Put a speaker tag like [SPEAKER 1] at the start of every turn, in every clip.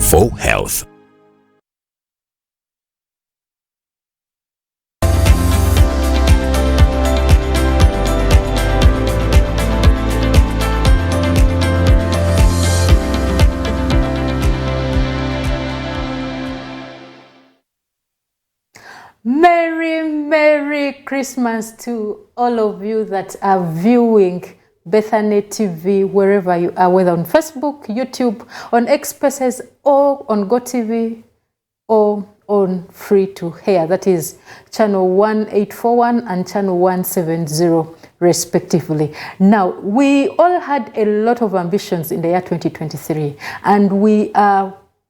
[SPEAKER 1] for health.
[SPEAKER 2] Merry Christmas to all of you that are viewing Bethany TV wherever you are, whether on Facebook, YouTube, on X Spaces, or on GoTV, or on free to air. That is channel 1841 and channel 170 respectively. Now, we all had a lot of ambitions in the year 2023, and we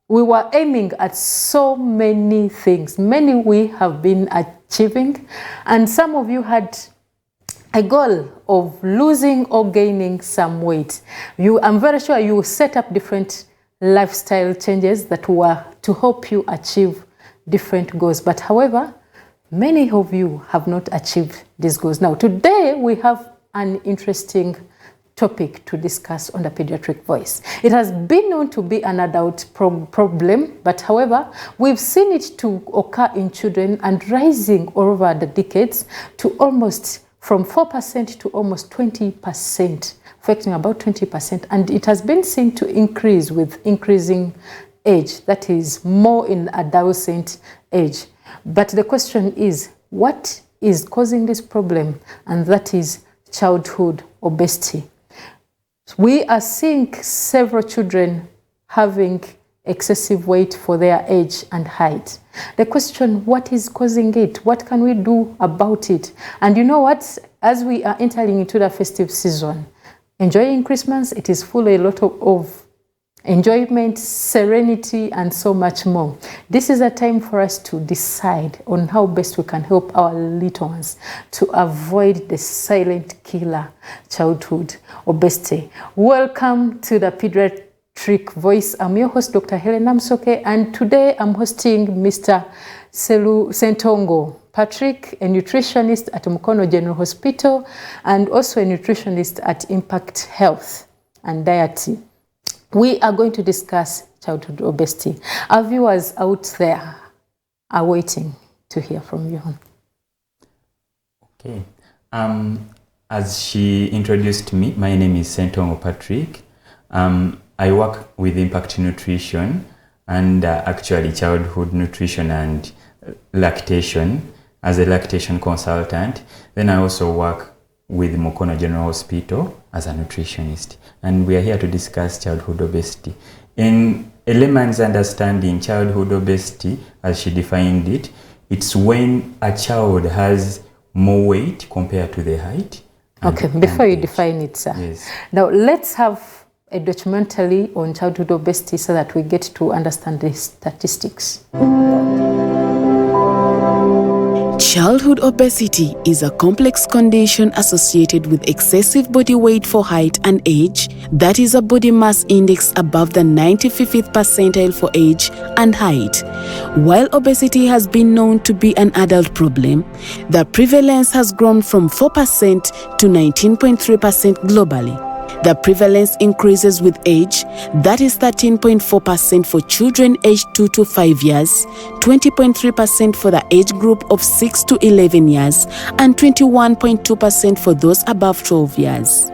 [SPEAKER 2] were aiming at so many things. Many we have been achieving, and some of you had a goal of losing or gaining some weight. I'm very sure you set up different lifestyle changes that were to help you achieve different goals. But however, many of you have not achieved these goals. Now, today we have an interesting topic to discuss on the Pediatric Voice. It has been known to be an adult problem, but however, we've seen it to occur in children and rising over the decades to almost from 4% to almost 20%, affecting about 20%. And it has been seen to increase with increasing age, that is more in adolescent age. But the question is, what is causing this problem? And that is childhood obesity. We are seeing several children having excessive weight for their age and height. The question, what is causing it? What can we do about it? And you know what? As we are entering into the festive season, enjoying Christmas, it is full a lot of enjoyment, serenity, and so much more. This is a time for us to decide on how best we can help our little ones to avoid the silent killer, childhood obesity. Welcome to the Pediatric Voice. I'm your host, Dr. Helen Namsoke, and today I'm hosting Mr. Sentongo Patrick, a nutritionist at Mukono General Hospital and also a nutritionist at Impact Health and Diet. We are going to discuss childhood obesity. Our viewers out there are waiting to hear from you.
[SPEAKER 3] Okay. As she introduced me, my name is Sentongo Patrick. I work with Impact Nutrition and actually childhood nutrition and lactation as a lactation consultant. Then I also work with Mukono General Hospital as a nutritionist. And we are here to discuss childhood obesity. In a layman's understanding, childhood obesity, as she defined it, it's when a child has more weight compared to their height.
[SPEAKER 2] Okay, before you define it, sir.
[SPEAKER 3] Yes.
[SPEAKER 2] Now, let's have a documentary on childhood obesity so that we get to understand the statistics.
[SPEAKER 4] Childhood obesity is a complex condition associated with excessive body weight for height and age, that is a body mass index above the 95th percentile for age and height. While obesity has been known to be an adult problem, the prevalence has grown from 4% to 19.3% globally. The prevalence increases with age, that is 13.4% for children aged 2 to 5 years, 20.3% for the age group of 6 to 11 years, and 21.2% for those above 12 years.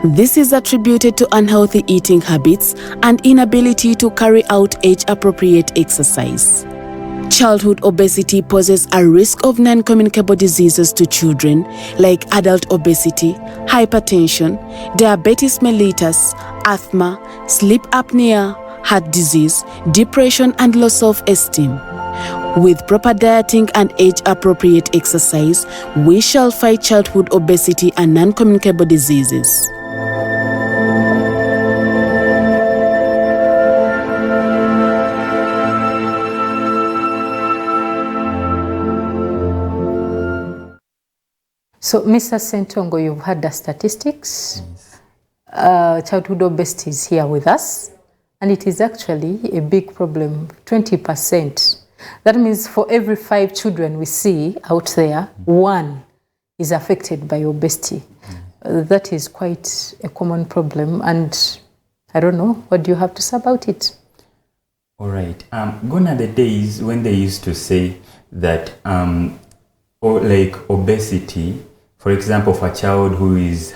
[SPEAKER 4] This is attributed to unhealthy eating habits and inability to carry out age-appropriate exercise. Childhood obesity poses a risk of non-communicable diseases to children like adult obesity, hypertension, diabetes mellitus, asthma, sleep apnea, heart disease, depression, and low self-esteem. With proper dieting and age-appropriate exercise, we shall fight childhood obesity and non-communicable diseases.
[SPEAKER 2] So, Mr. Sentongo, you've heard the statistics.
[SPEAKER 3] Yes.
[SPEAKER 2] Childhood obesity is here with us, and it is actually a big problem, 20%. That means for every 5 children we see out there, 1 is affected by obesity. That is quite a common problem, and I don't know, what do you have to say about it?
[SPEAKER 3] All right. Gone are the days when they used to say that, or like obesity, for example, for a child who is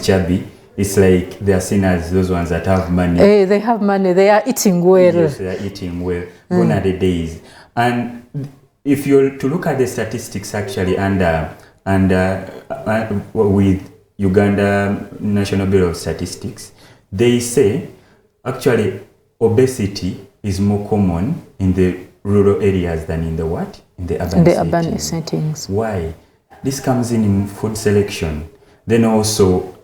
[SPEAKER 3] chubby, it's like they are seen as those ones that have money.
[SPEAKER 2] Hey, they have money. They are eating well.
[SPEAKER 3] Yes, they are eating well. Gone are the days. And if you're to look at the statistics actually, with Uganda National Bureau of Statistics, they say actually obesity is more common in the rural areas than in the what? In the urban
[SPEAKER 2] settings.
[SPEAKER 3] Why? This comes in food selection. Then also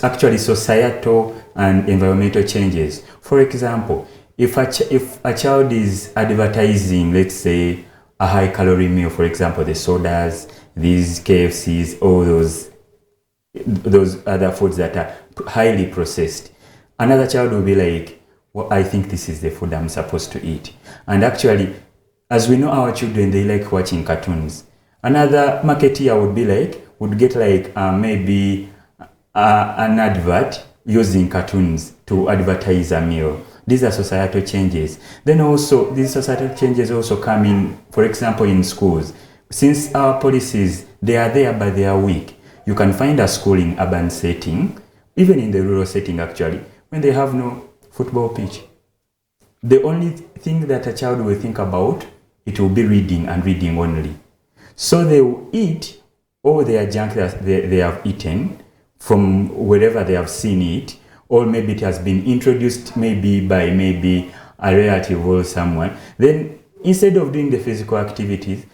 [SPEAKER 3] actually societal and environmental changes. For example, if a child is advertising, let's say, a high calorie meal, for example, the sodas, these KFCs, all those other foods that are highly processed, another child will be like, well, I think this is the food I'm supposed to eat. And actually, as we know, our children, they like watching cartoons. Another marketeer would get like maybe an advert using cartoons to advertise a meal. These are societal changes. Then also, these societal changes also come in, for example, in schools. Since our policies, they are there but they are weak. You can find a school in urban setting, even in the rural setting actually, when they have no football pitch. The only thing that a child will think about, it will be reading and reading only. So they will eat all their junk that they have eaten from wherever they have seen it, or maybe it has been introduced maybe by a relative or someone. Then instead of doing the physical activities,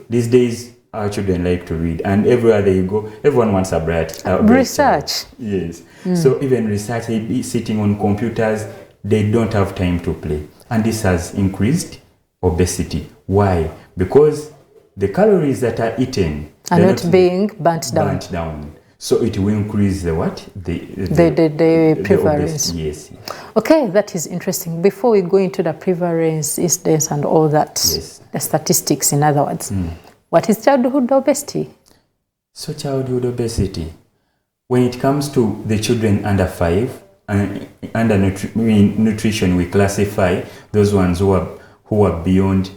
[SPEAKER 3] these days our children like to read, and everywhere they go, everyone wants a bright
[SPEAKER 2] research.
[SPEAKER 3] Yes. So even research, they be sitting on computers, they don't have time to play. And this has increased obesity. Why? Because the calories that are eaten
[SPEAKER 2] are not being burnt
[SPEAKER 3] down. So it will increase the what? The
[SPEAKER 2] prevalence.
[SPEAKER 3] Yes.
[SPEAKER 2] Okay, that is interesting. Before we go into the prevalence, incidence, and all that,
[SPEAKER 3] yes,
[SPEAKER 2] the statistics, in other words, what is childhood obesity?
[SPEAKER 3] So childhood obesity, when it comes to the children under 5, and under nutrition, we classify those ones who are beyond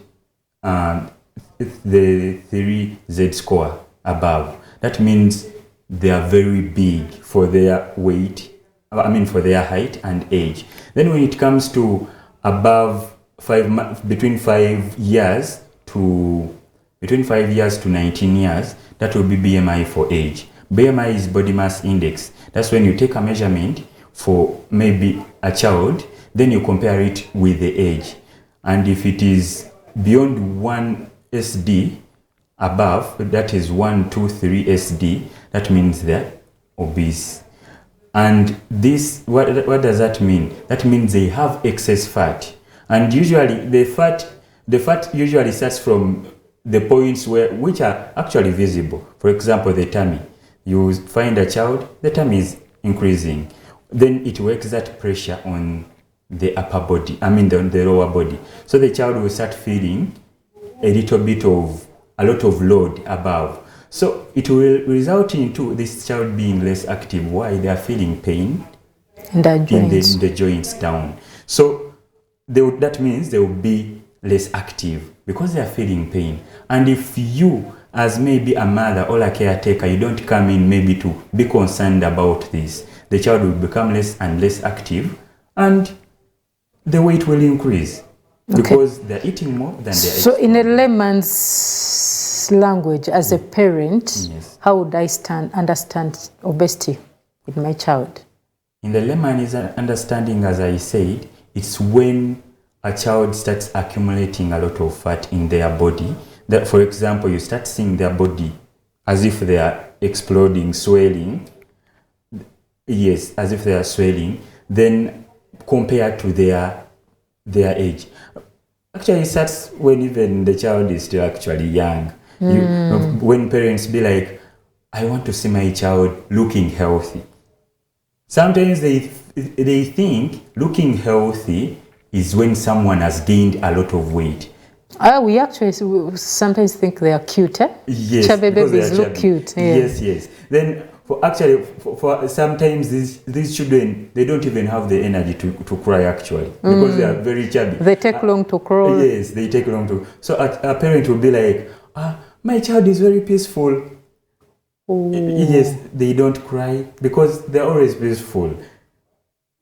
[SPEAKER 3] the 3Z score above. That means they are very big for their weight, for their height and age. Then when it comes to above between 5 years to 19 years, that will be BMI for age. BMI is body mass index. That's when you take a measurement for maybe a child, then you compare it with the age. And if it is beyond 1 SD above, that is 1, 2, 3 SD, that means they're obese. And this, what does that mean? That means they have excess fat. And usually the fat usually starts from the points which are actually visible. For example, the tummy. You find a child, the tummy is increasing. Then it works that pressure on the upper body, the lower body. So the child will start feeling a lot of load above. So it will result into this child being less active. Why? They are feeling pain
[SPEAKER 2] in
[SPEAKER 3] the joints down. So that means they will be less active because they are feeling pain. And if you, as maybe a mother or a caretaker, you don't come in maybe to be concerned about this, the child will become less and less active, and the weight will increase because they're eating more than they're eating.
[SPEAKER 2] So in a layman's language, as a parent,
[SPEAKER 3] yes,
[SPEAKER 2] how would I understand obesity with my child?
[SPEAKER 3] In the layman's understanding, as I said, it's when a child starts accumulating a lot of fat in their body. That, for example, you start seeing their body as if they are exploding, swelling. Yes, as if they are swelling. Then compared to their age. Actually, it starts when even the child is still actually young. When parents be like, I want to see my child looking healthy. Sometimes they think looking healthy is when someone has gained a lot of weight.
[SPEAKER 2] We actually sometimes think they are cute, eh?
[SPEAKER 3] Yes,
[SPEAKER 2] chubby babies look cute. Yeah.
[SPEAKER 3] Yes. Then For sometimes these children, they don't even have the energy to cry actually, because they are very chubby.
[SPEAKER 2] They take long to crawl.
[SPEAKER 3] Yes, they take long to. So a parent will be like, my child is very peaceful.
[SPEAKER 2] Ooh.
[SPEAKER 3] Yes, they don't cry because they're always peaceful.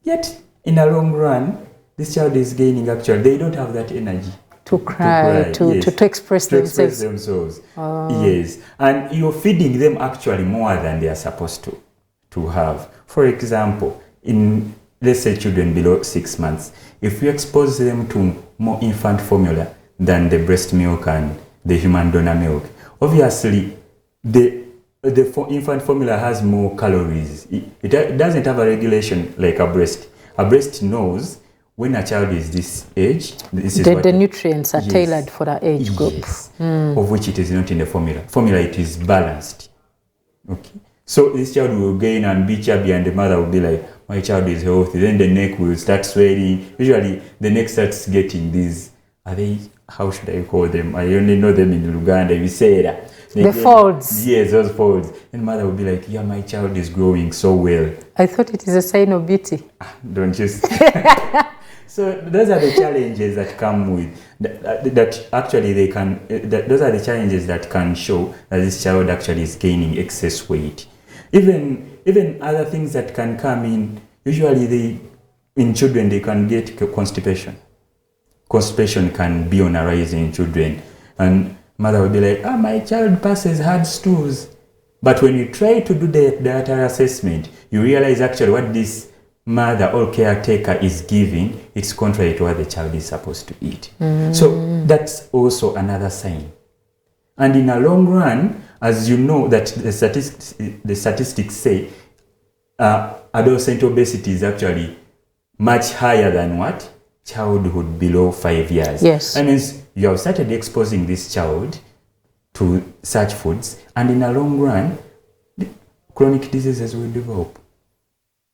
[SPEAKER 3] Yet in the long run, this child is gaining actually. They don't have that energy.
[SPEAKER 2] To cry, to express
[SPEAKER 3] themselves. Yes, and you're feeding them actually more than they are supposed to have. For example, in, let's say, children below 6 months, if you expose them to more infant formula than the breast milk and the human donor milk, obviously the infant formula has more calories. It doesn't have a regulation like a breast. A breast knows when a child is this age,
[SPEAKER 2] the nutrients are tailored for that age group.
[SPEAKER 3] Yes, of which it is not in the formula. Formula, it is balanced. Okay. So this child will gain and be chubby, and the mother will be like, my child is healthy. Then the neck will start swelling. Usually the neck starts getting these, how should I call them? I only know them in Uganda. We say that.
[SPEAKER 2] The folds.
[SPEAKER 3] Yes, those folds. And mother will be like, yeah, my child is growing so well.
[SPEAKER 2] I thought it is a sign of beauty.
[SPEAKER 3] Don't just... So those are the challenges that come with that actually they can. Those are the challenges that can show that this child actually is gaining excess weight. Even other things that can come in. Usually, in children they can get constipation. Constipation can be on a rise in children, and mother will be like, my child passes hard stools. But when you try to do the dietary assessment, you realize actually what this mother or caretaker is giving, it's contrary to what the child is supposed to eat. So that's also another sign. And in a long run, as you know, that the statistics say adolescent obesity is actually much higher than what? Childhood below 5 years.
[SPEAKER 2] Yes.
[SPEAKER 3] That means you have started exposing this child to such foods, and in a long run, chronic diseases will develop.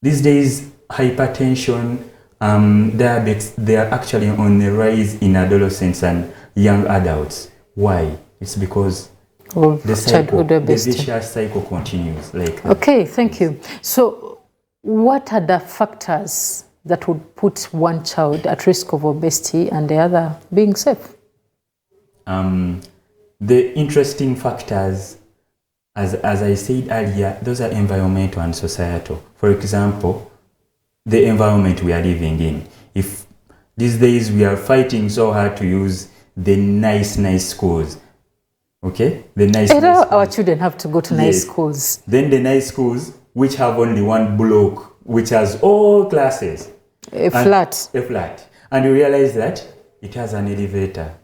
[SPEAKER 3] These days, hypertension, diabetes, they are actually on the rise in adolescents and young adults. Why? It's because the vicious cycle continues like that.
[SPEAKER 2] Okay, thank you. So what are the factors that would put one child at risk of obesity and the other being safe?
[SPEAKER 3] The interesting factors, as I said earlier, those are environmental and societal. For example, the environment we are living in. If these days we are fighting so hard to use the nice schools, okay?
[SPEAKER 2] Our children have to go to nice schools.
[SPEAKER 3] Then the nice schools, which have only one block, which has all classes.
[SPEAKER 2] A flat.
[SPEAKER 3] And you realize that it has an elevator.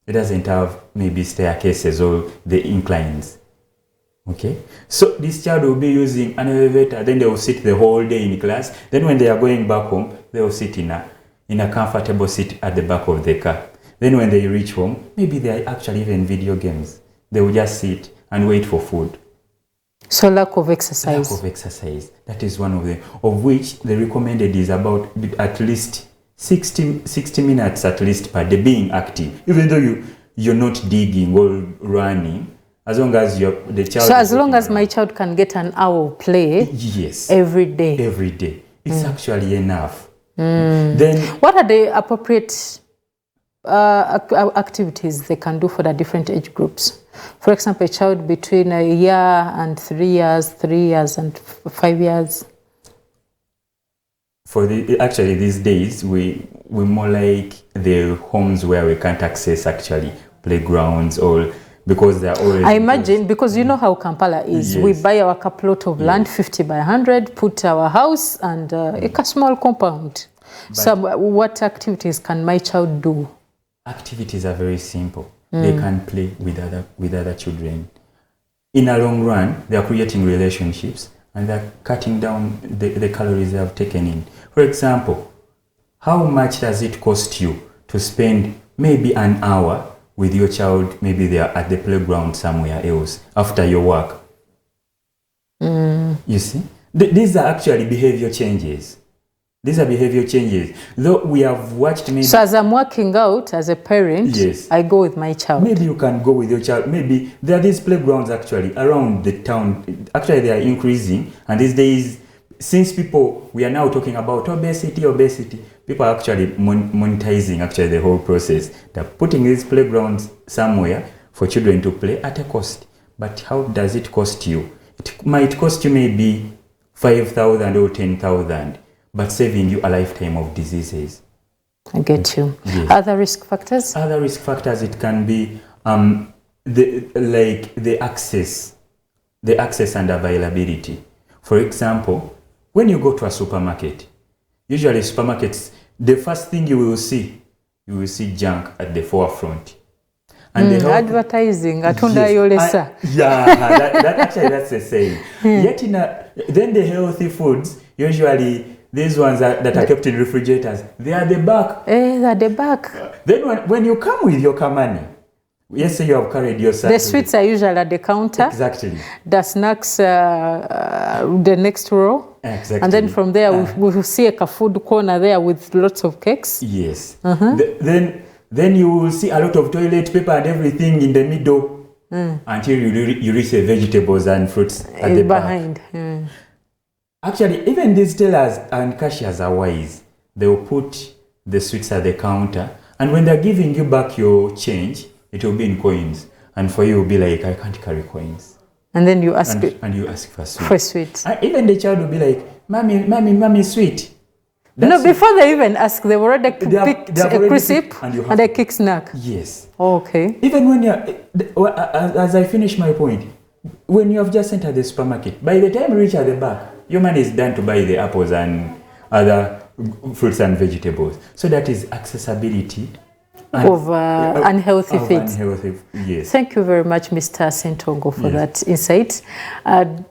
[SPEAKER 3] It doesn't have maybe staircases or the inclines. Okay, so this child will be using an elevator, then they will sit the whole day in class. Then when they are going back home, they will sit in a comfortable seat at the back of the car. Then when they reach home, maybe they are actually even video games. They will just sit and wait for food.
[SPEAKER 2] So lack of exercise.
[SPEAKER 3] Lack of exercise. That is one of them, of which the recommended is about at least 60 minutes at least per day being active. Even though you're not digging or running, as long as the child.
[SPEAKER 2] So as long as my child can get an hour of play,
[SPEAKER 3] yes,
[SPEAKER 2] every day,
[SPEAKER 3] it's actually enough. Then
[SPEAKER 2] what are the appropriate activities they can do for the different age groups? For example, a child between a year and 3 years, 3 years and 5 years.
[SPEAKER 3] Actually these days we more like the homes where we can't access actually playgrounds or. Because they're always.
[SPEAKER 2] I imagine, because you know how Kampala is. Yes. We buy our plot of land, 50 by 100, put our house and a small compound. So what activities can my child do? Activities
[SPEAKER 3] are very simple. They can play with other children. In a long run, they are creating relationships and they're cutting down the calories they have taken in. For example, how much does it cost you to spend maybe an hour with your child, maybe they are at the playground somewhere else after your work? You see? These are actually behavior changes. These are behavior changes. Though we have watched maybe...
[SPEAKER 2] So as I'm working out as a parent,
[SPEAKER 3] yes,
[SPEAKER 2] I go with my child.
[SPEAKER 3] Maybe you can go with your child. Maybe there are these playgrounds actually around the town. Actually, they are increasing. And these days, since we are now talking about obesity, people are actually monetizing actually the whole process. They're putting these playgrounds somewhere for children to play at a cost. But how does it cost you? It might cost you maybe 5,000 or 10,000. But saving you a lifetime of diseases.
[SPEAKER 2] I get you.
[SPEAKER 3] Yes.
[SPEAKER 2] Other risk factors?
[SPEAKER 3] Other risk factors, it can be the access and availability. For example, when you go to a supermarket, usually supermarkets, the first thing you will see junk at the forefront. And
[SPEAKER 2] advertising, atunda yolesa.
[SPEAKER 3] That's the saying. Yet then the healthy foods, usually these ones that are kept in refrigerators, they are the back.
[SPEAKER 2] They're at the back.
[SPEAKER 3] Then when you come with your kamani, let's say you have carried your son.
[SPEAKER 2] The sweets are usually at the counter.
[SPEAKER 3] Exactly.
[SPEAKER 2] The snacks, the next row.
[SPEAKER 3] Exactly.
[SPEAKER 2] And then from there, we will see a food corner there with lots of cakes.
[SPEAKER 3] Yes. Then you will see a lot of toilet paper and everything in the middle until you reach the vegetables and fruits at the
[SPEAKER 2] behind.
[SPEAKER 3] Back. Actually, even these tellers and cashiers are wise. They will put the sweets at the counter, and when they're giving you back your change, it will be in coins. And for you, it will be like, I can't carry coins.
[SPEAKER 2] And then you ask
[SPEAKER 3] and you ask for sweet.
[SPEAKER 2] For sweet.
[SPEAKER 3] And even the child will be like, Mommy, sweet.
[SPEAKER 2] No, before they even ask, they've already picked a crisp and a kick snack.
[SPEAKER 3] Yes.
[SPEAKER 2] Okay.
[SPEAKER 3] Even when as I finish my point, when you have just entered the supermarket, by the time you reach at the back, your money is done to buy the apples and other fruits and vegetables. So that is accessibility
[SPEAKER 2] of unhealthy foods.
[SPEAKER 3] Yes.
[SPEAKER 2] Thank you very much, Mr. Sentongo, for that insight.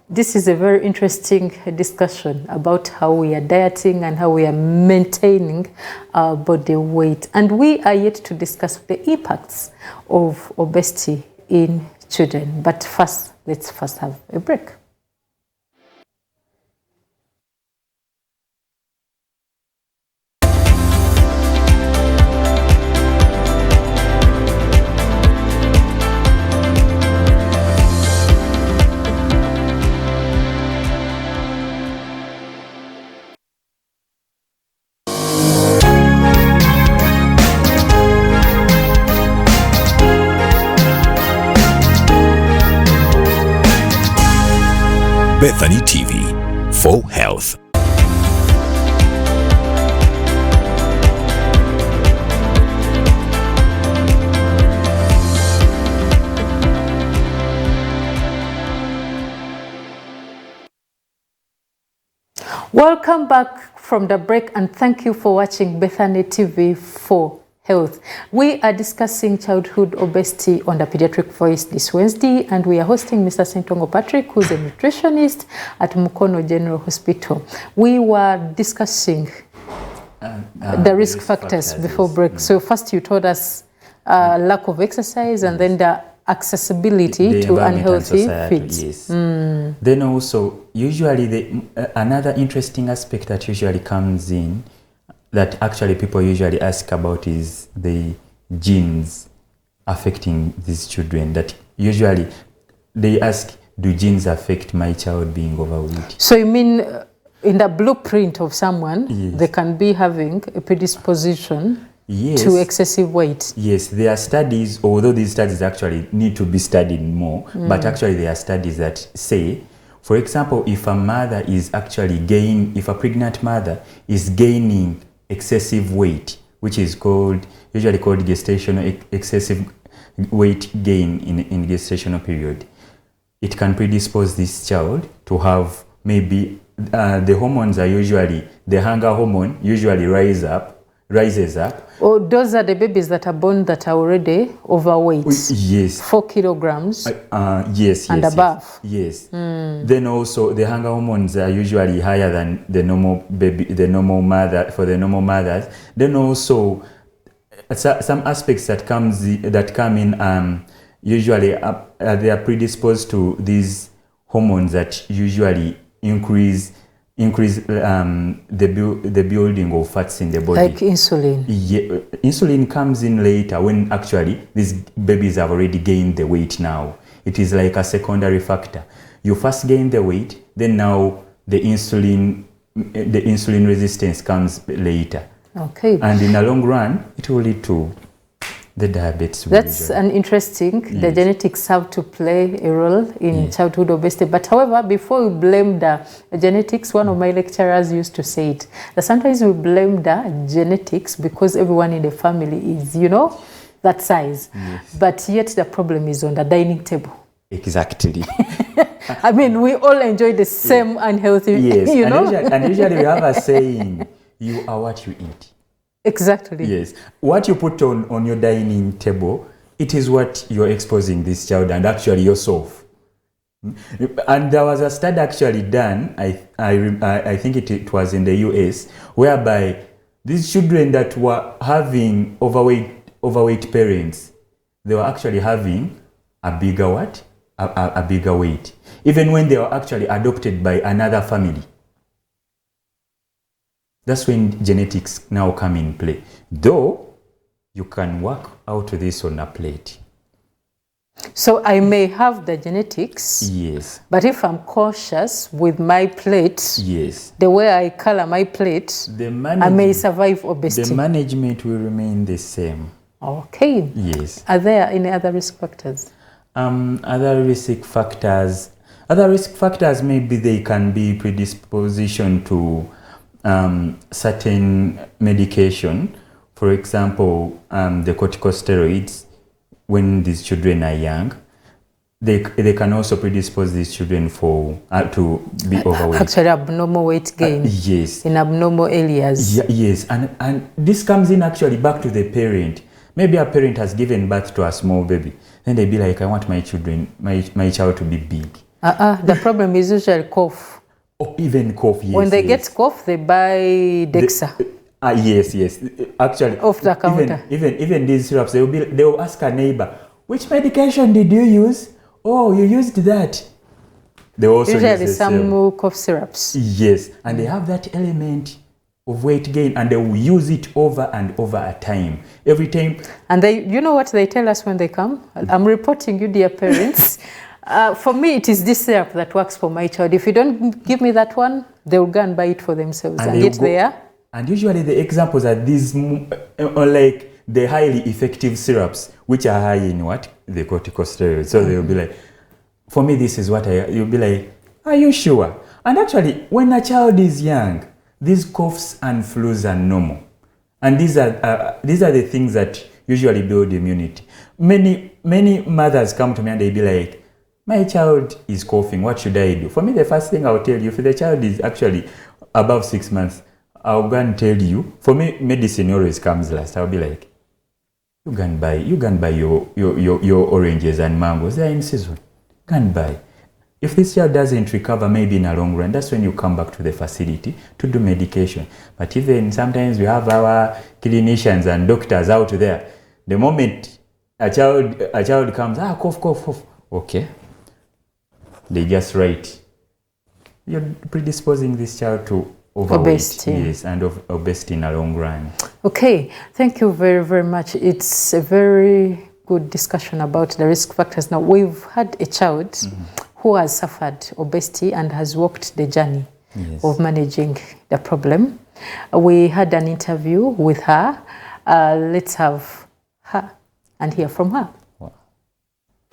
[SPEAKER 2] This is a very interesting discussion about how we are dieting and how we are maintaining our body weight. And we are yet to discuss the impacts of obesity in children. But first, let's have a break.
[SPEAKER 1] Bethany TV for health.
[SPEAKER 2] Welcome back from the break, and thank you for watching Bethany TV for health. We are discussing childhood obesity on the Pediatric Voice this Wednesday, and we are hosting Mr. Sentongo Patrick, who's a nutritionist at Mukono General Hospital. We were discussing the risk factors before break. So first you told us lack of exercise, and then the accessibility to unhealthy foods.
[SPEAKER 3] Yes. Then also, usually another interesting aspect that usually comes in that actually people usually ask about is the genes affecting these children. That usually they ask, do genes affect my child being overweight?
[SPEAKER 2] So you mean in the blueprint of someone, they can be having a predisposition to excessive weight? Yes,
[SPEAKER 3] there are studies, although these studies actually need to be studied more, but actually there are studies that say, for example, if a mother is actually if a pregnant mother is gaining excessive weight, which is usually called gestational excessive weight gain in gestational period, it can predispose this child to have maybe the hormones are usually, the hunger hormone usually rises up.
[SPEAKER 2] Oh, those are the babies that are born that are already overweight.
[SPEAKER 3] Yes.
[SPEAKER 2] 4 kilograms.
[SPEAKER 3] Yes.
[SPEAKER 2] And above.
[SPEAKER 3] Yes. Then also the hunger hormones are usually higher than the normal for the normal mothers. Then also some aspects that come in usually they are predisposed to these hormones that usually increase increase the building of fats in the body.
[SPEAKER 2] Like insulin.
[SPEAKER 3] Yeah, insulin comes in later when actually these babies have already gained the weight now. It is like a secondary factor. You first gain the weight, then now the insulin resistance comes later.
[SPEAKER 2] Okay.
[SPEAKER 3] And in the long run, it will lead to the diabetes.
[SPEAKER 2] That's an interesting.
[SPEAKER 3] Yes.
[SPEAKER 2] The genetics have to play a role in childhood obesity. But however, before we blame the genetics, one of my lecturers used to say it, that sometimes we blame the genetics because everyone in the family is, you know, that size.
[SPEAKER 3] Yes.
[SPEAKER 2] But yet the problem is on the dining table.
[SPEAKER 3] Exactly.
[SPEAKER 2] I mean, we all enjoy the same unhealthy,
[SPEAKER 3] Yes.
[SPEAKER 2] you know?
[SPEAKER 3] And usually we have a saying, you are what you eat.
[SPEAKER 2] Exactly.
[SPEAKER 3] Yes. What you put on your dining table, it is what you're exposing this child and actually yourself. And there was a study actually done, I think it was in the US, whereby these children that were having overweight parents, they were actually having a bigger what? A bigger weight. Even when they were actually adopted by another family. That's when genetics now come in play. Though you can work out this on a plate.
[SPEAKER 2] So I may have the genetics.
[SPEAKER 3] Yes.
[SPEAKER 2] But if I'm cautious with my plate,
[SPEAKER 3] Yes.
[SPEAKER 2] the way I color my plate, I may survive obesity.
[SPEAKER 3] The management will remain the same.
[SPEAKER 2] Okay.
[SPEAKER 3] Yes.
[SPEAKER 2] Are there any other risk factors?
[SPEAKER 3] Other risk factors maybe they can be predisposition to certain medication. For example, the corticosteroids, when these children are young, they can also predispose these children for to be overweight.
[SPEAKER 2] Actually, abnormal weight gain.
[SPEAKER 3] Yes.
[SPEAKER 2] In abnormal areas.
[SPEAKER 3] Yes, and this comes in actually back to the parent. Maybe a parent has given birth to a small baby. Then they be like, I want my child to be big.
[SPEAKER 2] The problem is usually cough.
[SPEAKER 3] Or even cough, yes.
[SPEAKER 2] When they get cough, they buy Dexa.
[SPEAKER 3] Yes. Actually,
[SPEAKER 2] off the counter.
[SPEAKER 3] Even these syrups, they will ask a neighbor, which medication did you use? Oh, you used that. They also
[SPEAKER 2] usually
[SPEAKER 3] use
[SPEAKER 2] some cough syrups.
[SPEAKER 3] Yes, and they have that element of weight gain, and they will use it over and over a time. Every time.
[SPEAKER 2] And you know what they tell us when they come? I'm reporting you, dear parents. For me, it is this syrup that works for my child. If you don't give me that one, they will go and buy it for themselves. And yet they are. And
[SPEAKER 3] usually the examples are these, like the highly effective syrups, which are high in what? The corticosteroids. So they'll be like, for me, this is what you'll be like, are you sure? And actually, when a child is young, these coughs and flus are normal. And these are the things that usually build immunity. Many mothers come to me and they be like, my child is coughing, what should I do? For me, the first thing I'll tell you, if the child is actually above 6 months, I'll go and tell you. For me, medicine always comes last. I'll be like, you can buy your oranges and mangoes. They're in season. Go and buy. If this child doesn't recover, maybe in a long run, that's when you come back to the facility to do medication. But even sometimes we have our clinicians and doctors out there. The moment a child comes, cough. Okay. They just write, you're predisposing this child to obesity. Yes, and obesity in a long run. Okay,
[SPEAKER 2] thank you very, very much. It's a very good discussion about the risk factors. Now, we've had a child who has suffered obesity and has walked the journey of managing the problem. We had an interview with her. Let's have her and hear from her.
[SPEAKER 5] Wow.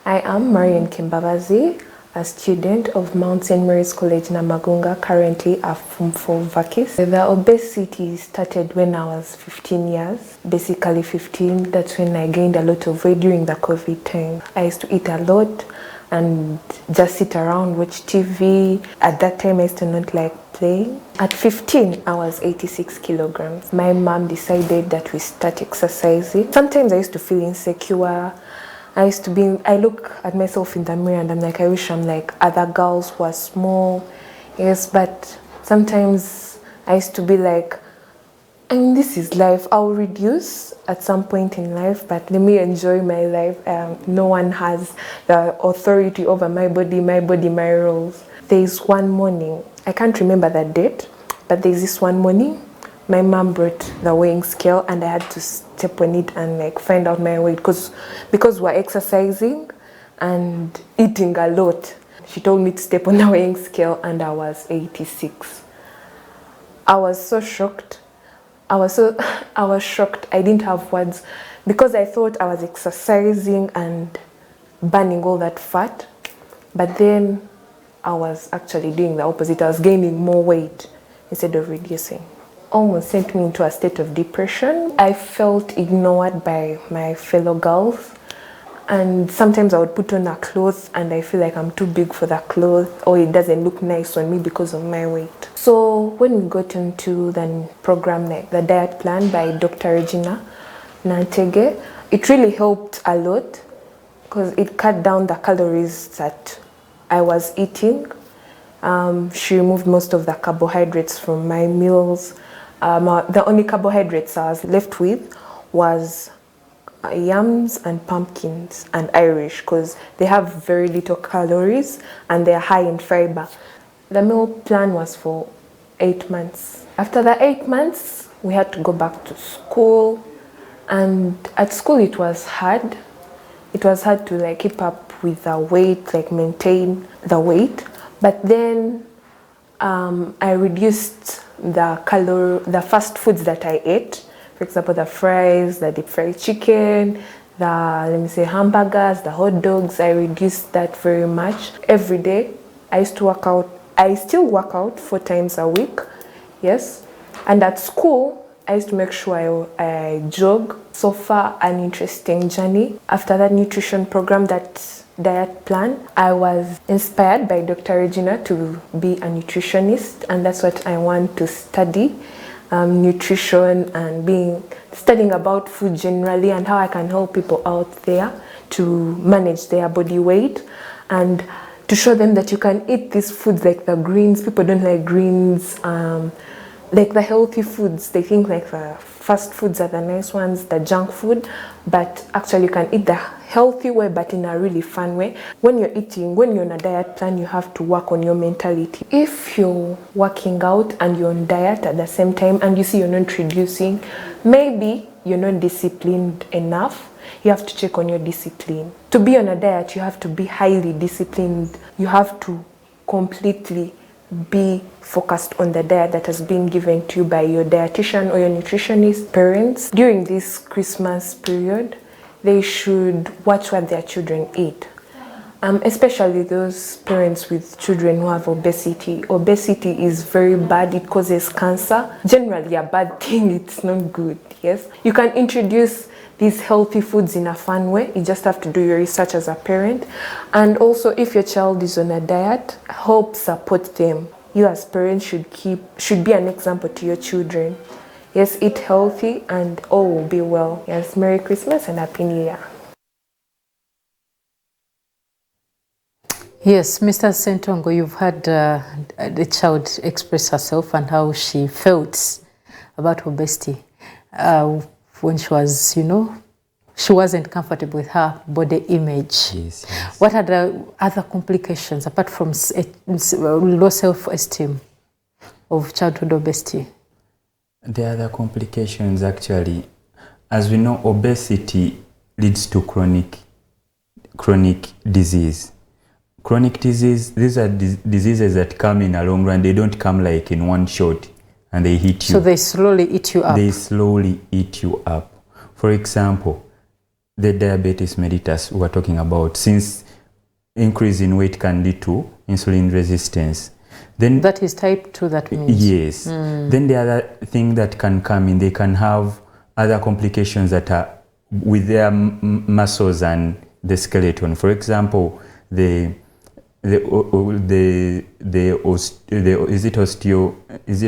[SPEAKER 5] I am Marian Kimbabazi, a student of Mount St. Mary's College, Namagunga, currently a Form 4 Vakis. The obesity started when I was 15 years, basically 15. That's when I gained a lot of weight during the COVID time. I used to eat a lot and just sit around, watch TV. At that time, I used to not like playing. At 15, I was 86 kilograms. My mom decided that we start exercising. Sometimes I used to feel insecure. I look at myself in the mirror and I'm like, I wish I'm like other girls who are small. Yes, but sometimes I used to be like, I mean, this is life. I'll reduce at some point in life, but let me enjoy my life. No one has the authority over my body, my rules. There is one morning, I can't remember the date, but there's this one morning, my mom brought the weighing scale and I had to step on it and like find out my weight because we're exercising and eating a lot. She told me to step on the weighing scale and I was 86. I was so shocked. I was shocked. I didn't have words because I thought I was exercising and burning all that fat. But then I was actually doing the opposite. I was gaining more weight instead of reducing. Almost sent me into a state of depression. I felt ignored by my fellow girls. And sometimes I would put on a clothes and I feel like I'm too big for that clothes or it doesn't look nice on me because of my weight. So when we got into the program, like the diet plan by Dr. Regina Nantege, it really helped a lot because it cut down the calories that I was eating. She removed most of the carbohydrates from my meals. The only carbohydrates I was left with was yams and pumpkins and Irish because they have very little calories and they're high in fiber. The meal plan was for 8 months. After the 8 months, we had to go back to school, and at school it was hard. It was hard to like keep up with the weight, like maintain the weight. But then I reduced the fast foods that I ate. For example, the fries, the deep fried chicken, the hamburgers, the hot dogs. I reduced that very much. Every day, I used to work out. I still work out 4 times a week, yes. And at school, I used to make sure I jog. So far, an interesting journey. After that nutrition program, that diet plan, I was inspired by Dr. Regina to be a nutritionist, and that's what I want to study. Nutrition and studying about food generally and how I can help people out there to manage their body weight and to show them that you can eat these foods like the greens. People don't like greens, like the healthy foods. They think like the fast foods are the nice ones, the junk food, but actually you can eat the healthy way but in a really fun way. When you're on a diet plan, you have to work on your mentality. If you're working out and you're on diet at the same time and you see you're not reducing, maybe you're not disciplined enough. You have to check on your discipline. To be on a diet, you have to be highly disciplined. You have to completely be focused on the diet that has been given to you by your dietitian or your nutritionist. Parents, during this Christmas period, they should watch what their children eat. Especially those parents with children who have obesity. Obesity is very bad. It causes cancer. Generally a bad thing. It's not good, yes. You can introduce these healthy foods in a fun way. You just have to do your research as a parent. And also, if your child is on a diet, help support them. You as parents should be an example to your children. Yes, eat healthy and all will be well. Yes, Merry Christmas and Happy New Year.
[SPEAKER 2] Yes, Mr. Sentongo, you've had the child express herself and how she felt about obesity when she was, she wasn't comfortable with her body image.
[SPEAKER 3] Yes.
[SPEAKER 2] What are the other complications apart from low self-esteem of childhood obesity?
[SPEAKER 3] The other complications actually, as we know, obesity leads to chronic disease. Chronic disease, these are diseases that come in a long run. They don't come like in one shot and they hit you.
[SPEAKER 2] So they slowly eat you up.
[SPEAKER 3] They slowly eat you up. For example, the diabetes mellitus we are talking about, since increase in weight can lead to insulin resistance. Then
[SPEAKER 2] that is type 2, that means?
[SPEAKER 3] Yes. Then the other thing that can come in, they can have other complications that are with their muscles and the skeleton. For example, is it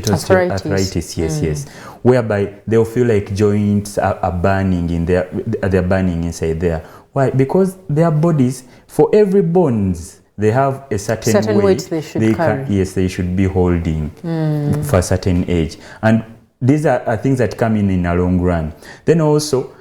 [SPEAKER 3] osteoarthritis? Yes. Whereby they'll feel like joints are burning they're burning inside there. Why? Because their bodies, for every bones, they have a certain weight
[SPEAKER 2] they should carry.
[SPEAKER 3] They should be holding for a certain age. And these are things that come in a long run. Then also,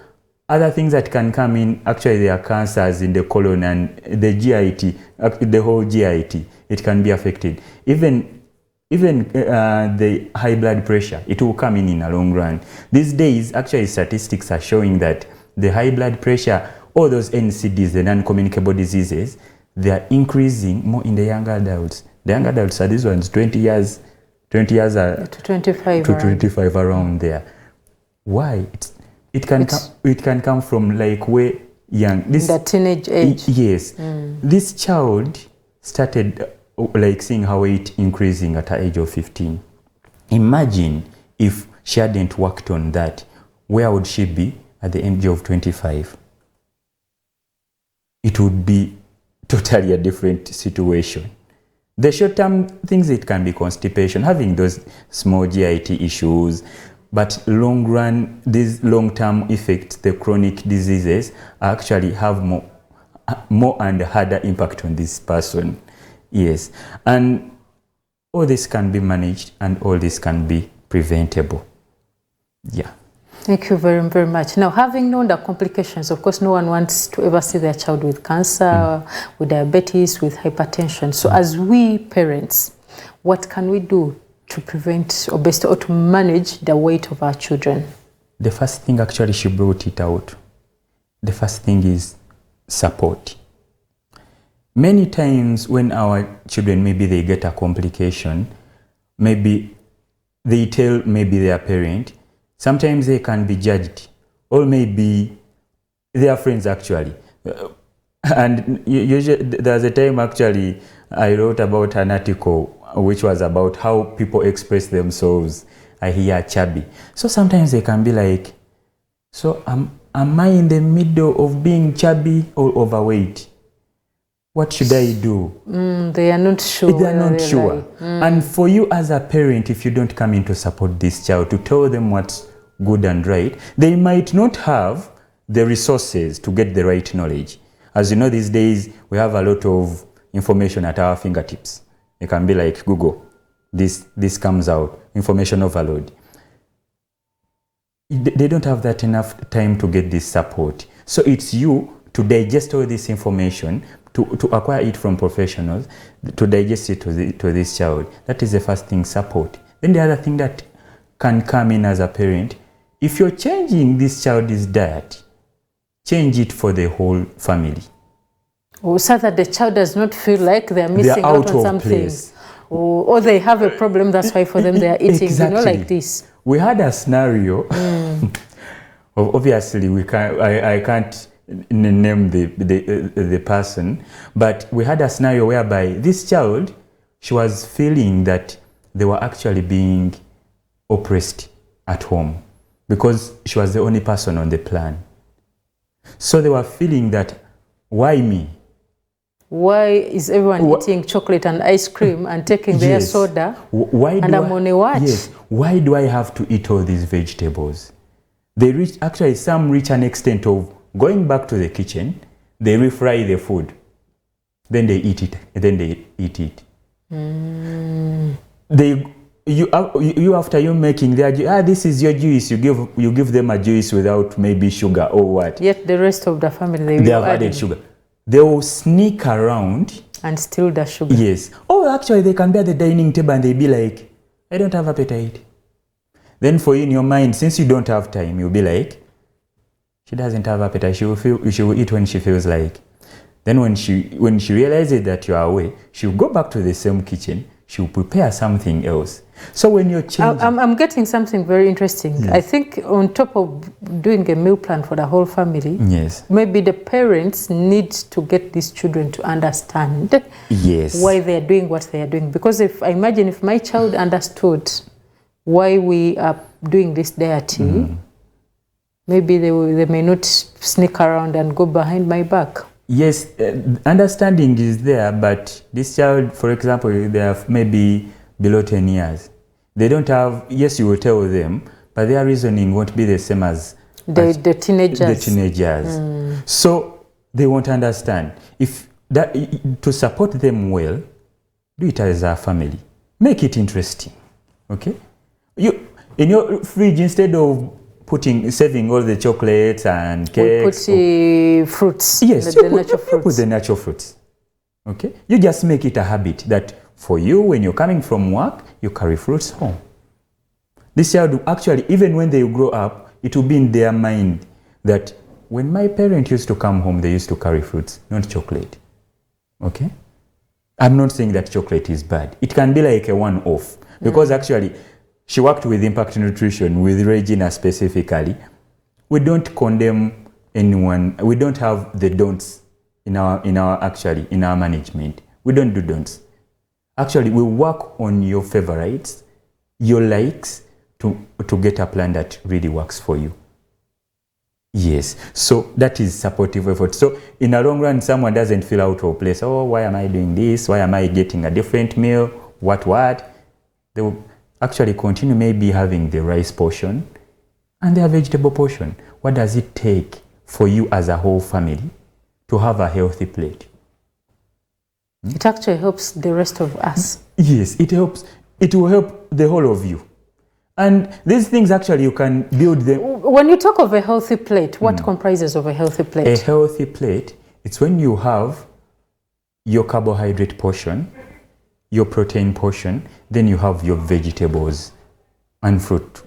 [SPEAKER 3] other things that can come in, actually there are cancers in the colon and the GIT, the whole GIT, it can be affected. Even even the high blood pressure, it will come in a long run. These days, actually, statistics are showing that the high blood pressure, all those NCDs, the non-communicable diseases, they are increasing more in the younger adults. The younger adults are these ones, 20 years to 25 around there. Why? It can come from like way young.
[SPEAKER 2] The teenage age.
[SPEAKER 3] Yes. This child started like seeing her weight increasing at the age of 15. Imagine if she hadn't worked on that, where would she be at the age of 25? It would be totally a different situation. The short-term things, it can be constipation, having those small GIT issues, but long run, these long-term effects, the chronic diseases, actually have more and harder impact on this person. Yes, and all this can be managed and all this can be preventable. Yeah.
[SPEAKER 2] Thank you very, very much. Now, having known the complications, of course, no one wants to ever see their child with cancer, with diabetes, with hypertension. So as we parents, what can we do to prevent obesity or to manage the weight of our children?
[SPEAKER 3] The first thing, actually, she brought it out. The first thing is support. Many times when our children, maybe they get a complication, maybe they tell maybe their parent, sometimes they can be judged, or maybe their friends actually. And usually, there's a time actually I wrote about an article which was about how people express themselves. I hear chubby. So sometimes they can be like, so am I in the middle of being chubby or overweight? What should I do?
[SPEAKER 2] They are not sure.
[SPEAKER 3] They are not sure. And for you as a parent, if you don't come in to support this child, to tell them what's good and right, they might not have the resources to get the right knowledge. As you know, these days, we have a lot of information at our fingertips. It can be like Google. This comes out, information overload. They don't have that enough time to get this support. So it's you to digest all this information, to acquire it from professionals, to digest it to this child. That is the first thing, support. Then the other thing that can come in as a parent, if you're changing this child's diet, change it for the whole family.
[SPEAKER 2] So that the child does not feel like they're missing out on something. Place. Or they have a problem, that's why for them they are eating,
[SPEAKER 3] exactly.
[SPEAKER 2] like this.
[SPEAKER 3] We had a scenario, obviously I can't name the person, but we had a scenario whereby this child, she was feeling that they were actually being oppressed at home because she was the only person on the plan. So they were feeling that, why me?
[SPEAKER 2] Why is everyone eating chocolate and ice cream and taking their soda? I'm on a watch?
[SPEAKER 3] Yes. Why do I have to eat all these vegetables? Some reach an extent of going back to the kitchen, they refry the food, then they eat it, You after you making their this is your juice, you give them a juice without maybe sugar or what.
[SPEAKER 2] Yet the rest of the family
[SPEAKER 3] they have added sugar. They will sneak around
[SPEAKER 2] and steal the sugar.
[SPEAKER 3] Yes. Oh, actually they can be at the dining table and they be like, I don't have appetite. Then for you in your mind, since you don't have time, you'll be like, she doesn't have appetite. She will eat when she feels like. Then when she realizes that you are away, she'll go back to the same kitchen. She'll prepare something else. So when you're changing...
[SPEAKER 2] I'm getting something very interesting. Yes. I think on top of doing a meal plan for the whole family,
[SPEAKER 3] yes,
[SPEAKER 2] maybe the parents need to get these children to understand
[SPEAKER 3] yes,
[SPEAKER 2] why they are doing what they are doing. Because I imagine if my child understood why we are doing this diet, maybe they may not sneak around and go behind my back.
[SPEAKER 3] Yes, understanding is there, but this child, for example, they have maybe below 10 years. They don't have, yes, you will tell them, but their reasoning won't be the same as
[SPEAKER 2] the teenagers.
[SPEAKER 3] The teenagers. So they won't understand. To support them well, do it as a family. Make it interesting, okay? In your fridge, instead of saving all the chocolates and cakes.
[SPEAKER 2] We put fruits.
[SPEAKER 3] Yes,
[SPEAKER 2] the natural fruits.
[SPEAKER 3] Put the natural fruits. Okay? You just make it a habit that For you, when you're coming from work, you carry fruits home. This child will actually, even when they grow up, it will be in their mind that when my parent used to come home, they used to carry fruits, not chocolate. Okay? I'm not saying that chocolate is bad. It can be like a one-off. Because actually, she worked with Impact Nutrition, with Regina specifically. We don't condemn anyone. We don't have the don'ts in our management. We don't do don'ts. Actually, we work on your favorites, your likes, to get a plan that really works for you. Yes, so that is supportive effort. So in the long run, someone doesn't feel out of place. Oh, why am I doing this? Why am I getting a different meal? What? They will actually continue maybe having the rice portion and their vegetable portion. What does it take for you as a whole family to have a healthy plate?
[SPEAKER 2] It actually helps the rest of us.
[SPEAKER 3] Yes, it helps. It will help the whole of you. And these things actually you can build them.
[SPEAKER 2] When you talk of a healthy plate, what comprises of a healthy plate?
[SPEAKER 3] A healthy plate, it's when you have your carbohydrate portion, your protein portion, then you have your vegetables and fruit.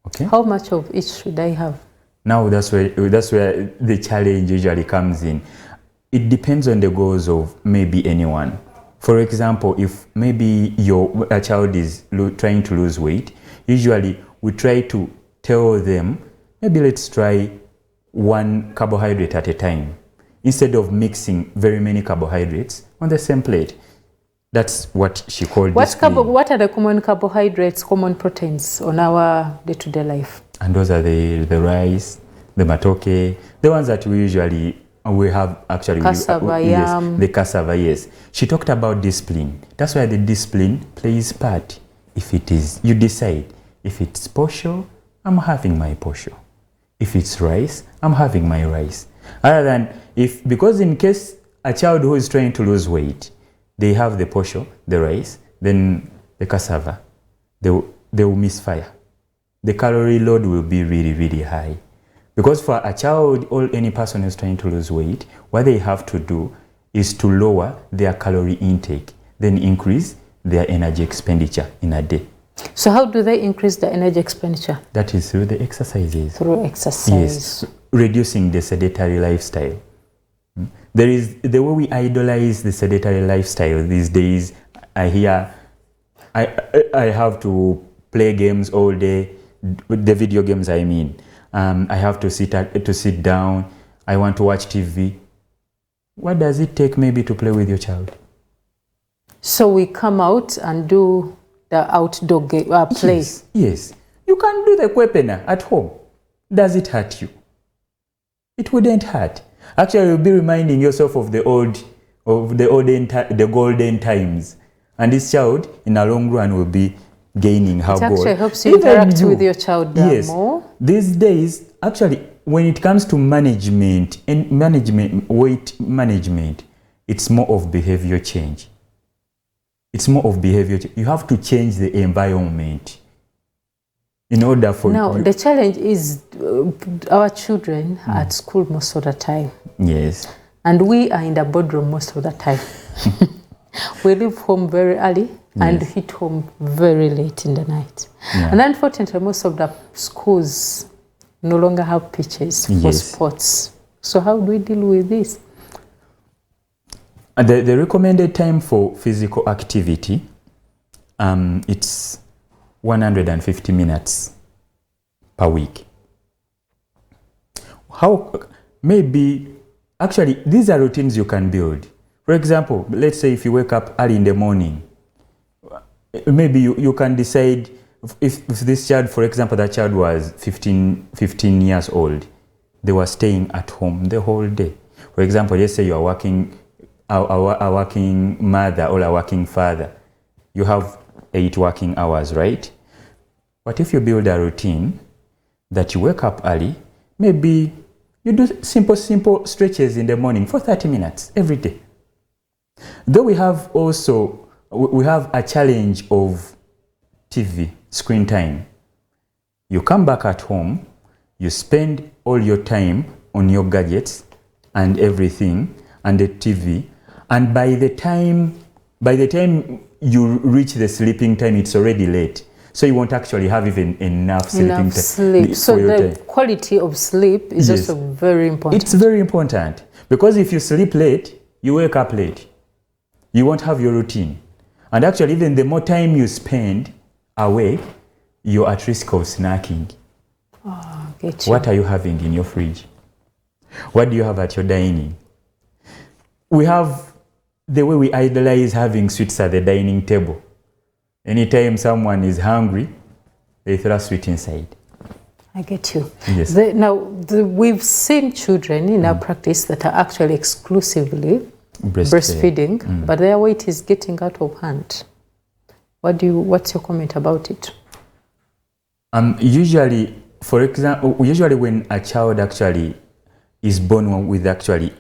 [SPEAKER 3] Okay?
[SPEAKER 2] How much of each should I have?
[SPEAKER 3] Now that's where the challenge usually comes in. It depends on the goals of maybe anyone. For example, if maybe a child is trying to lose weight, usually we try to tell them, maybe let's try one carbohydrate at a time, instead of mixing very many carbohydrates on the same plate. That's what she called discipline.
[SPEAKER 2] What are the common carbohydrates, common proteins on our day-to-day life?
[SPEAKER 3] And those are the rice, the matoke, the ones that we have actually.
[SPEAKER 2] Cassava, yam.
[SPEAKER 3] Yes, the cassava, yes. She talked about discipline. That's why the discipline plays part. If it is, you decide. If it's posho, I'm having my posho. If it's rice, I'm having my rice. Other than because in case a child who is trying to lose weight, they have the posho, the rice, then the cassava, they will misfire. The calorie load will be really, really high. Because for a child or any person who's trying to lose weight, what they have to do is to lower their calorie intake, then increase their energy expenditure in a day.
[SPEAKER 2] So how do they increase the energy expenditure?
[SPEAKER 3] That is through the exercises.
[SPEAKER 2] Through exercise.
[SPEAKER 3] Yes, reducing the sedentary lifestyle. There is the way we idolize the sedentary lifestyle these days. I hear I have to play games all day, the video games I mean. I have to sit down. I want to watch TV. What does it take maybe to play with your child?
[SPEAKER 2] So we come out and do the outdoor play.
[SPEAKER 3] Yes. You can do the kwepena at home. Does it hurt you? It wouldn't hurt. Actually, you'll be reminding yourself of the golden times. And this child, in the long run, will be gaining her goal. It
[SPEAKER 2] actually helps you interact with your child more.
[SPEAKER 3] These days, actually, when it comes to weight management, it's more of behavior change. You have to change the environment in order for...
[SPEAKER 2] Now, the challenge is our children are at school most of the time.
[SPEAKER 3] Yes.
[SPEAKER 2] And we are in the boardroom most of the time. We leave home very early and hit home very late in the night. Yeah. And unfortunately, most of the schools no longer have pitches for sports. So how do we deal with this?
[SPEAKER 3] The recommended time for physical activity, it's 150 minutes per week. Actually, these are routines you can build. For example, let's say if you wake up early in the morning, maybe you can decide if this child, for example, that child was 15 years old, they were staying at home the whole day. For example, let's say you are working, a working mother or a working father, you have 8 working hours, right? But if you build a routine that you wake up early, maybe you do simple stretches in the morning for 30 minutes every day. Though we have a challenge of TV, screen time. You come back at home, you spend all your time on your gadgets and everything and the TV, and by the time By the time you reach the sleeping time, it's already late. So you won't actually have even enough sleeping time.
[SPEAKER 2] Sleep. So the quality of sleep is also very important.
[SPEAKER 3] It's very important, because if you sleep late, you wake up late. You won't have your routine. And actually, even the more time you spend awake, you're at risk of snacking.
[SPEAKER 2] Oh, get you.
[SPEAKER 3] What are you having in your fridge? What do you have at your dining? We have the way we idolize having sweets at the dining table. Anytime someone is hungry, they throw sweet inside.
[SPEAKER 2] I get you.
[SPEAKER 3] Yes.
[SPEAKER 2] We've seen children in our practice that are actually exclusively breastfeeding, but their weight is getting out of hand. What's your comment about it?
[SPEAKER 3] Usually, for example, when a child actually is born with actually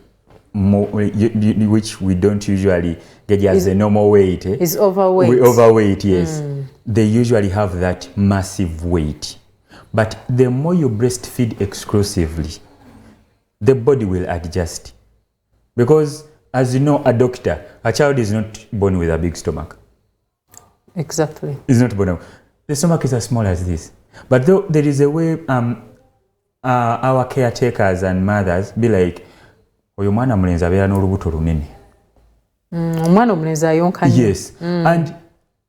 [SPEAKER 3] more, which we don't usually get as the normal weight.
[SPEAKER 2] Is overweight.
[SPEAKER 3] Overweight, yes. They usually have that massive weight. But the more you breastfeed exclusively, the body will adjust. Because, as you know, a child is not born with a big stomach.
[SPEAKER 2] Exactly.
[SPEAKER 3] It's not born. The stomach is as small as this. But though there is a way our caretakers and mothers be like, oyo mwana mulenzi abeera n'olubuto lunene.
[SPEAKER 2] Omwana omulenzi ayonka nnyo.
[SPEAKER 3] Yes. And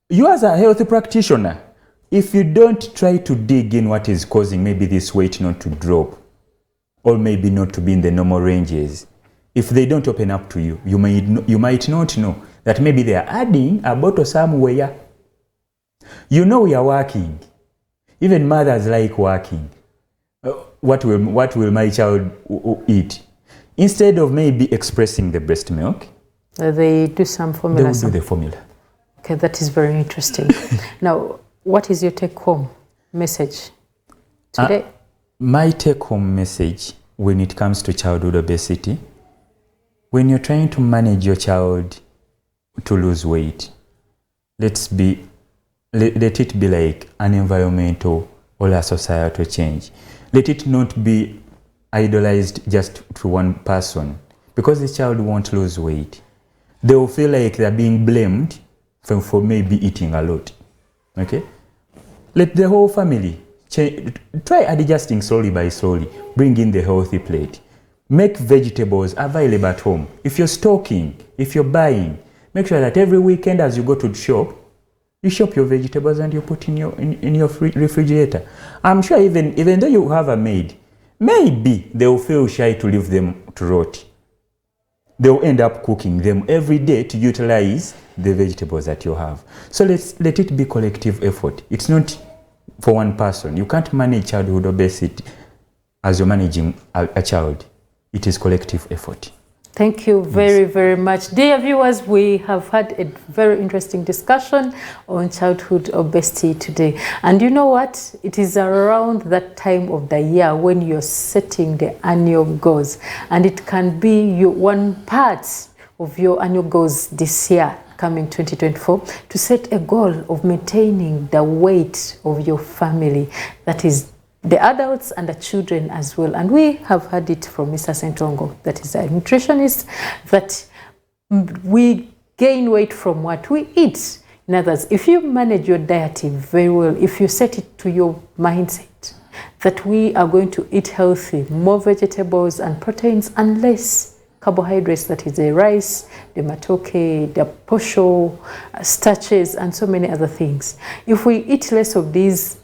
[SPEAKER 3] you as a health practitioner, if you don't try to dig in what is causing maybe this weight not to drop, or maybe not to be in the normal ranges, if they don't open up to you, you might not know that maybe they are adding a bottle somewhere. You know we are working. Even mothers like working. What will my child eat? Instead of maybe expressing the breast milk,
[SPEAKER 2] they do some formula.
[SPEAKER 3] They will do the formula.
[SPEAKER 2] Okay, that is very interesting. Now, what is your take-home message today?
[SPEAKER 3] My take-home message when it comes to childhood obesity, when you're trying to manage your child to lose weight, let it be like an environmental or a societal change. Let it not be idolized just to one person, because the child won't lose weight. They will feel like they're being blamed for maybe eating a lot. Okay? Let the whole family try adjusting slowly by slowly. Bring in the healthy plate. Make vegetables available at home. If you're stocking, if you're buying, make sure that every weekend as you go to the shop, you shop your vegetables and you put in your refrigerator. I'm sure even though you have a maid, maybe they will feel shy to leave them to rot. They will end up cooking them every day to utilize the vegetables that you have. So let it be collective effort. It's not for one person. You can't manage childhood obesity as you're managing a child. It is collective effort.
[SPEAKER 2] Thank you very, very much. Dear viewers, we have had a very interesting discussion on childhood obesity today. And you know what? It is around that time of the year when you're setting the annual goals. And it can be one part of your annual goals this year, coming 2024, to set a goal of maintaining the weight of your family. That is the adults and the children as well. And we have heard it from Mr. Sentongo, that is a nutritionist, that we gain weight from what we eat. In other words, if you manage your diet very well, if you set it to your mindset that we are going to eat healthy, more vegetables and proteins and less carbohydrates, that is the rice, the matoke, the posho, starches, and so many other things. If we eat less of these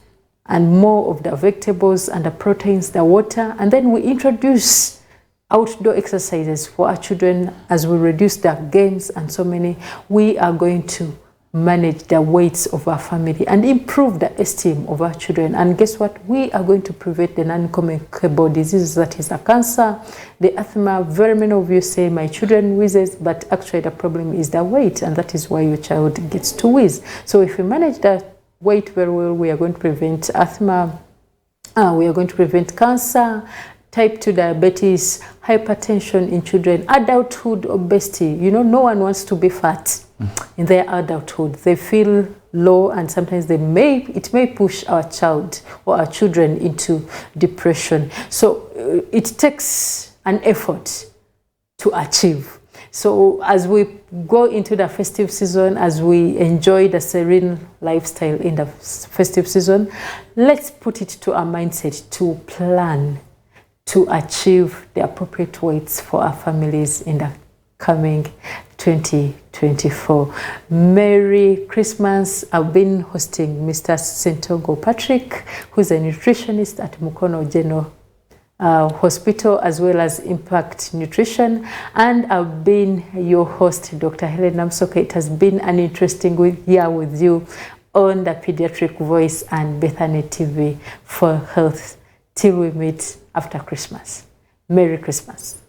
[SPEAKER 2] and more of the vegetables and the proteins, the water, and then we introduce outdoor exercises for our children as we reduce their games and so many, we are going to manage the weights of our family and improve the esteem of our children. And guess what? We are going to prevent the non-communicable diseases, that is the cancer, the asthma. Very many of you say, my children wheezes, but actually the problem is the weight, and that is why your child gets to wheeze. So if we manage that weight very well, we are going to prevent asthma, we are going to prevent cancer, type 2 diabetes, hypertension in children, adulthood obesity. You know, no one wants to be fat in their adulthood. They feel low, and sometimes it may push our child or our children into depression. So it takes an effort to achieve. So as we go into the festive season, as we enjoy the serene lifestyle in the festive season, let's put it to our mindset to plan to achieve the appropriate weights for our families in the coming 2024. Merry Christmas. I've been hosting Mr. Sentongo Patrick, who's a nutritionist at Mukono General Hospital, as well as Impact Nutrition, and I've been your host, Dr. Helen Namsoka. It has been an interesting year with you on the Pediatric Voice and Bethany TV for Health. Till we meet after Christmas. Merry Christmas.